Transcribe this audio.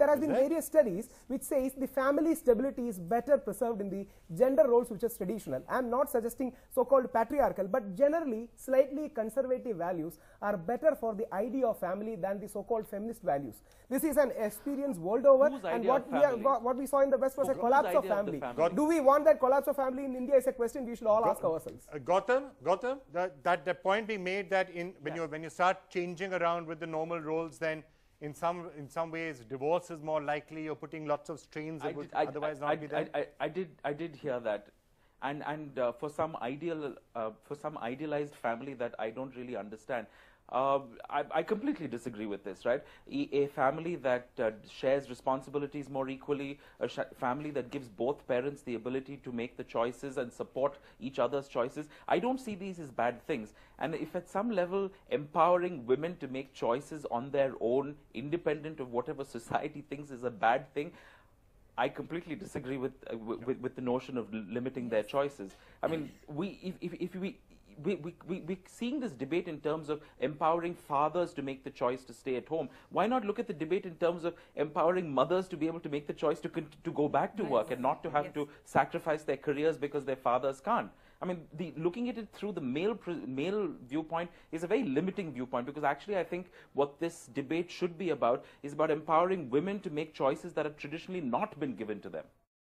there has been various studies which says the family stability is better preserved in the gender roles which is traditional. I am not suggesting so-called patriarchal, but generally slightly conservative values are better for the idea of family than the so-called feminist values. This is an experience world over, and what we saw in the West was a collapse of family. Do we want that collapse of family in India is a question we should all ask ourselves. Gautam, the point we made that when you start changing around with the normal roles, then in some ways divorce is more likely. You're putting lots of strains that would otherwise not be there. I did hear that, and for some idealized family that I don't really understand. I completely disagree with this, right? A family that shares responsibilities more equally, a family that gives both parents the ability to make the choices and support each other's choices. I don't see these as bad things. And if at some level empowering women to make choices on their own, independent of whatever society thinks is a bad thing, I completely disagree with the notion of limiting their choices. I mean, we're seeing this debate in terms of empowering fathers to make the choice to stay at home. Why not look at the debate in terms of empowering mothers to be able to make the choice to go back to work and not to have to sacrifice their careers because their fathers can't? I mean, looking at it through the male viewpoint is a very limiting viewpoint, because actually I think what this debate should be about is about empowering women to make choices that have traditionally not been given to them.